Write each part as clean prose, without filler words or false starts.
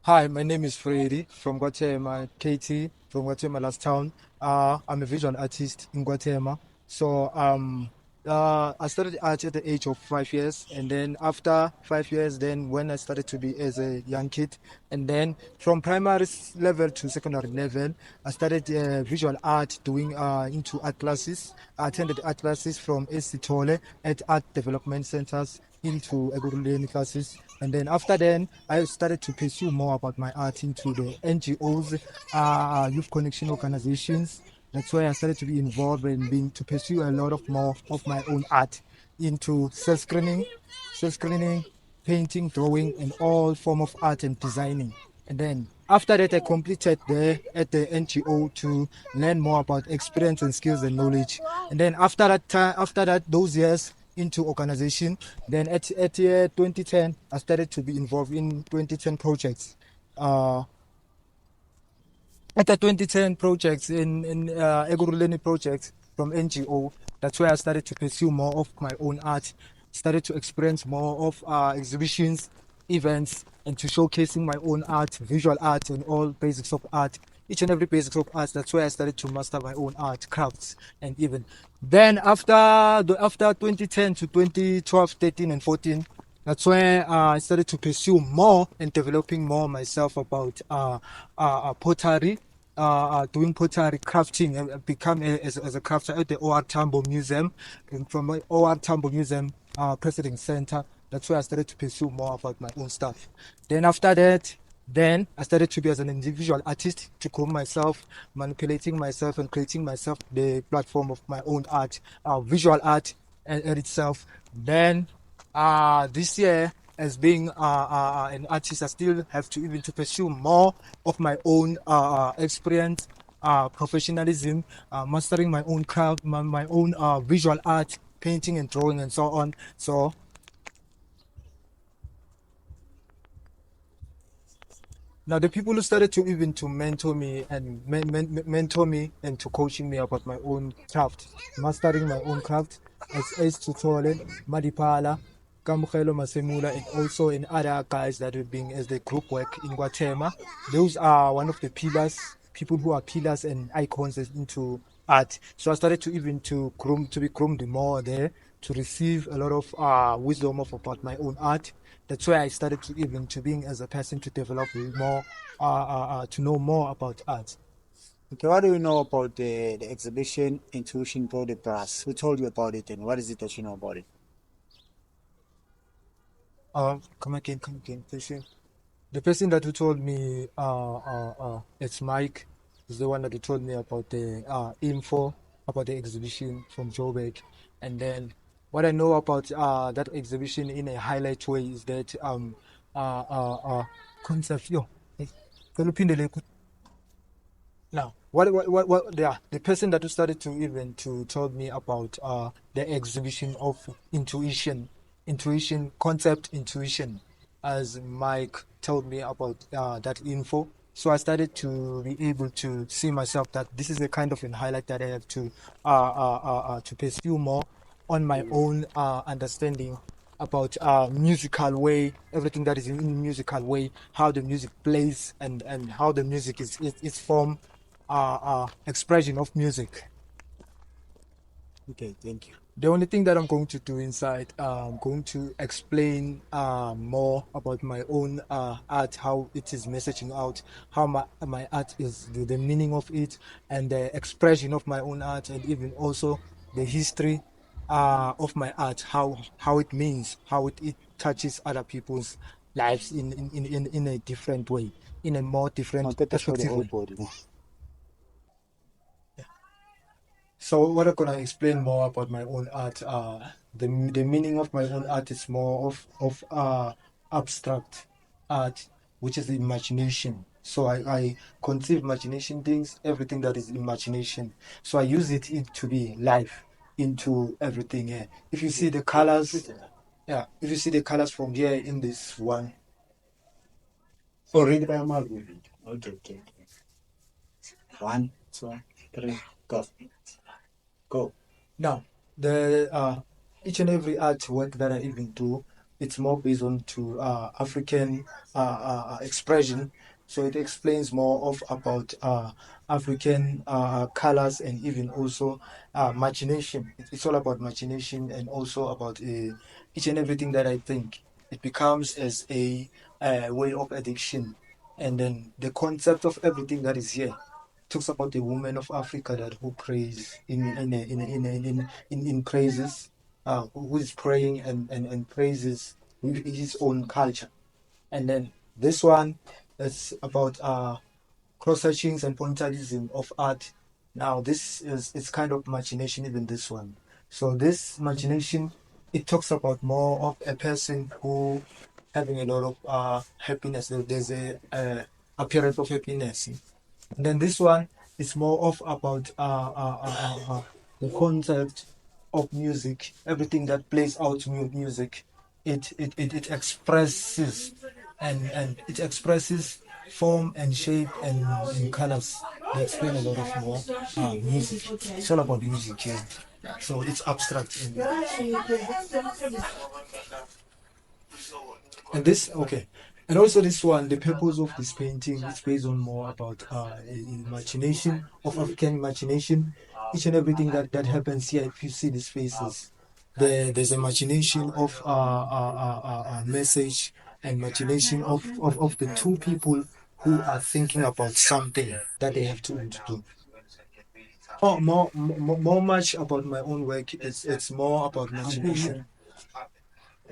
Hi, my name is Freddy from Guatemala, KT from Guatemala's town. I'm a visual artist in Guatemala. I started art at the age of 5 years, and then after 5 years, then when I started to be as a young kid, and then from level to secondary level, I started visual art, doing into art classes. I attended art classes from AC Tole at art development centers into Eguruleni classes. And then after then, I started to pursue more about my art into the NGOs, youth connection organizations. That's why I started to be involved in being to pursue a lot of more of my own art into self screening, painting, drawing, and all form of art and designing. And then after that, I completed there at the NGO to learn more about experience and skills and knowledge. And then after that time, after that, those years into organization, then at year 2010, I started to be involved in 2010 projects. Uh, at the 2010 projects in Eguruleni projects from NGO, that's where I started to pursue more of my own art, started to experience more of exhibitions, events, and to showcasing my own art, visual art, and all basics of art. Each and every basics of art. That's where I started to master my own art, crafts, and even then after 2010 to 2012, 13, and 14. That's where I started to pursue more and developing more myself about pottery, doing pottery crafting, and become as a crafter at the OR Tambo Museum. And from my OR Tambo Museum President Center, that's where I started to pursue more about my own stuff. Then after that, then I started to be as an individual artist to groom myself, manipulating myself and creating myself the platform of my own art, visual art and itself. Then this year, as being an artist, I still have to even to pursue more of my own experience, professionalism, mastering my own craft, my own visual art, painting and drawing and so on. So now the people who started to even to mentor me and mentor me and to coaching me about my own craft, mastering my own craft as Ace Tutole, Madipala, Kamukelo Masemula, and also in other guys that are being as the group work in Guatemala. Those are one of the pillars, people who are pillars and icons into art. So I started to even to be groomed more there to receive a lot of wisdom of about my own art. That's why I started to even to being as a person to develop more, to know more about art. Okay, what do you know about the exhibition Intuition Body Brass? Who told you about it and what is it that you know about it? Come again, please. The person that who told me, it's Mike, is the one that who told me about the info about the exhibition from Joburg, and then what I know about that exhibition in a highlight way is that concept yo. Now, yeah, the person that started to even to told me about the exhibition of intuition concept intuition, as Mike told me about that info. So I started to be able to see myself that this is a kind of a highlight that I have to pursue more on my own understanding about musical way, everything that is in musical way, how the music plays and how the music is formed, expression of music. Okay, thank you. The only thing that I'm going to do inside, I'm going to explain more about my own art, how it is messaging out, how my art is, the meaning of it, and the expression of my own art, and even also the history of my art, how it means, how it touches other people's lives in a different way, in a more I'll different get to show the perspective whole way. body. So what I'm gonna explain more about my own art, the meaning of my own art is more of abstract art, which is imagination. So I conceive imagination things, everything that is imagination. So I use it to be life into everything here. If you see the colors, yeah, if you see the colors from here in this one. Oh, read by a mouth. Okay, okay. 1, 2, 3, go. Go. Now, the each and every artwork that I even do, it's more based on to African expression. So it explains more of about African colors and even also machination. It's all about machination and also about each and everything that I think. It becomes as a way of addiction. And then the concept of everything that is here talks about the woman of Africa that who prays in praises, who is praying and praises his own culture. And then this one is about cross-hatchings and pointillism of art. Now this is it's kind of machination even this one. So this machination it talks about more of a person who having a lot of happiness. There's a appearance of happiness. And then this one is more of about the concept of music, everything that plays out music. It expresses and it expresses form and shape and colors. They explain a lot of more music. It's all about music here. So it's abstract. And this, okay. And also this one, the purpose of this painting is based on more about imagination, of African imagination. Each and everything that happens here, if you see these faces, there's imagination of message and imagination of the two people who are thinking about something that they have to do. More much about my own work. It's more about imagination.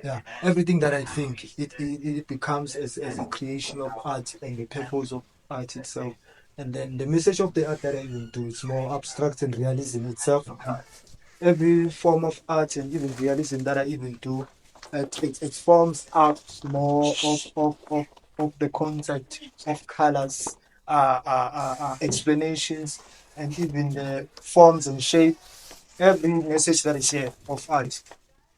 Yeah, everything that I think it becomes as a creation of art and the purpose of art itself. And then the message of the art that I will do is more abstract and realism itself. Every form of art and even realism that I even do, it forms up more of the concept of colors, explanations, and even the forms and shape. Every message that is here of art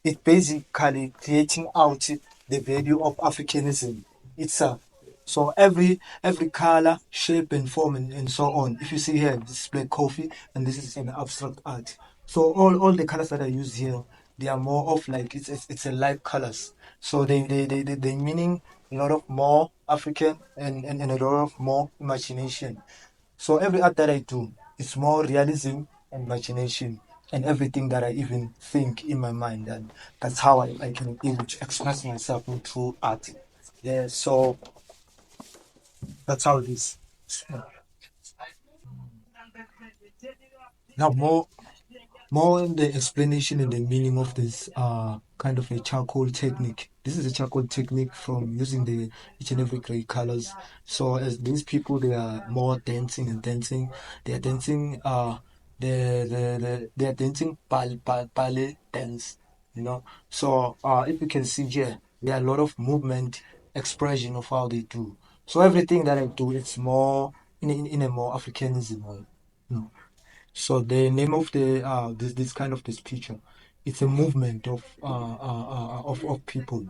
it basically creating out the value of Africanism itself. So every color, shape, and form, and so on. If you see here, this is black coffee, and this is an abstract art. So all the colors that I use here, they are more of like it's a light colors. So they meaning a lot of more African and a lot of more imagination. So every art that I do, it's more realism and imagination and everything that I even think in my mind. And that's how I can able to express myself through art. Yeah, so that's how it is. Now more in the explanation and the meaning of this kind of a charcoal technique. This is a charcoal technique from using the each and every gray colors. So as these people they are more dancing and dancing, they are dancing they are dancing ballet dance, you know. So if you can see here, there are a lot of movement expression of how they do. So everything that I do it's more in a more Africanism way. You know. So the name of the this kind of this picture, it's a movement of people,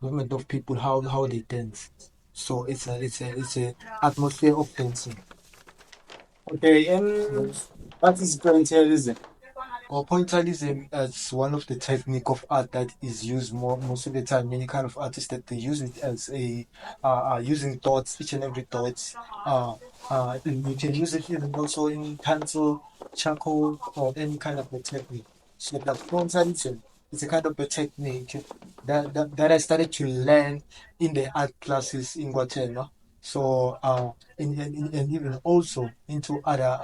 movement of people how they dance. So it's a atmosphere of dancing. Okay, and what is pointillism? Or pointillism is one of the technique of art that is used most of the time. Many kind of artists that they use it as a using dots, each and every dots. And you can use it even also in pencil, charcoal, or any kind of a technique. So that pointillism is a kind of a technique that I started to learn in the art classes in Guatemala. So and even also into other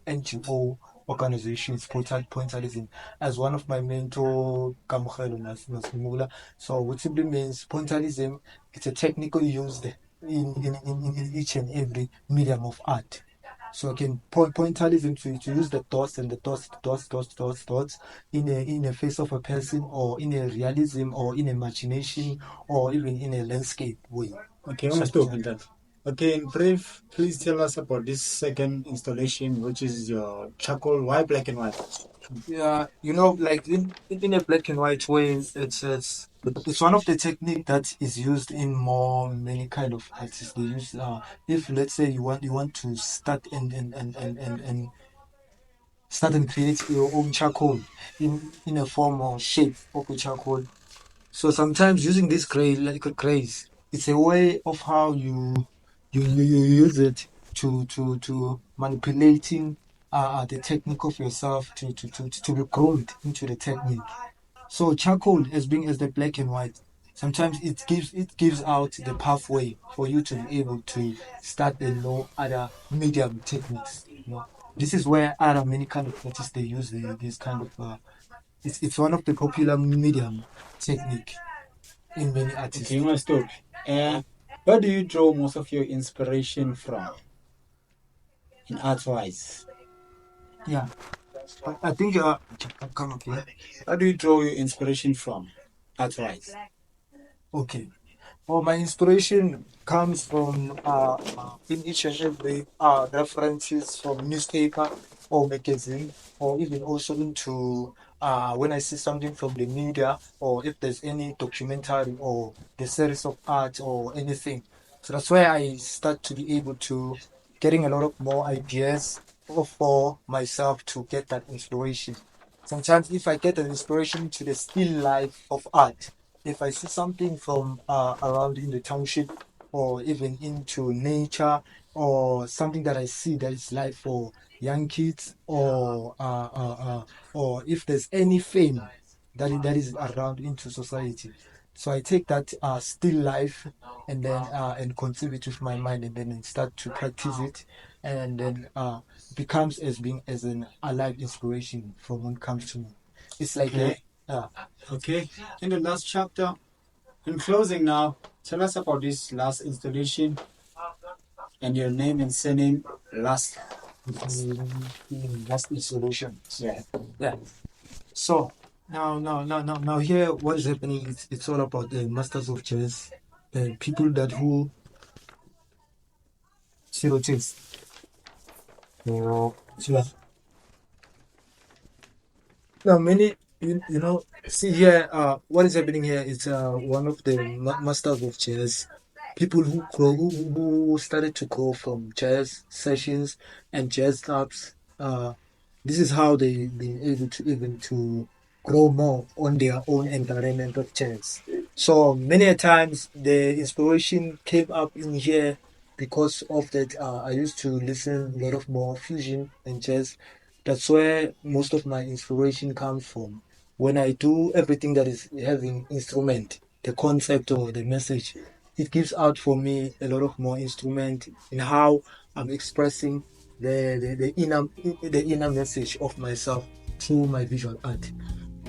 NGO organizations, pointillism, as one of my mentor, Kamukhelo Nasimula. So, which simply means pointillism, it's a technical used in each and every medium of art. So, again, pointillism to use the dots and the dots in a face of a person or in a realism or in imagination or even in a landscape way. Okay, So, almost open that. Okay, in brief, please tell us about this second installation, which is your charcoal. Why black and white? yeah, like in a black and white way, it's one of the technique that is used in more many kind of artists. They use if let's say you want to start and start and create your own charcoal in a form or shape of a charcoal. So sometimes using this grace, it's a way of how you use it to manipulating the technique of yourself to be groomed into the technique. So charcoal, as being as the black and white, sometimes it gives out the pathway for you to be able to start and know other medium techniques. This is where other many kind of artists they use this kind of it's one of the popular medium technique in many artists. Okay, my story. Where do you draw most of your inspiration from in art wise? Yeah, I think come up here. Where do you draw your inspiration from art wise? Okay. Well, my inspiration comes from in each and every references from newspaper or magazine, or even also into when I see something from the media, or if there's any documentary or the series of art or anything. So that's where I start to be able to getting a lot of more ideas for myself to get that inspiration. Sometimes if I get an inspiration to the still life of art, if I see something from around in the township or even into nature or something that I see that is life for young kids or if there's any fame that is around into society. So I take that still life and then and conceive it with my mind and then start to practice it and then becomes as being as an alive inspiration from when it comes to me. It's like Okay. Okay. In the last chapter, in closing now, tell us about this last installation and your name and surname last. Last installation. Yeah. Yeah. So now here what is happening is it's all about the masters of chess and people that who zero chess. So, now, many see here. What is happening here is one of the masters of chess, people who grow, who started to grow from jazz sessions and jazz clubs. This is how they been able to even to grow more on their own environment of jazz. So many a times the inspiration came up in here because of that. I used to listen a lot of more fusion and jazz. That's where most of my inspiration comes from. When I do everything that is having instrument, the concept or the message, it gives out for me a lot of more instrument in how I'm expressing the inner message of myself through my visual art.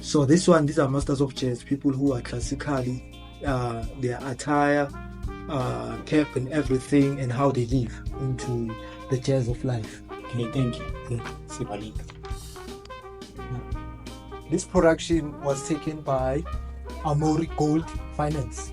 So these are masters of jazz, people who are classically, their attire, cap and everything, and how they live into the jazz of life. Okay, thank you. Yeah. Sibalik. This production was taken by Amori Gold Finance.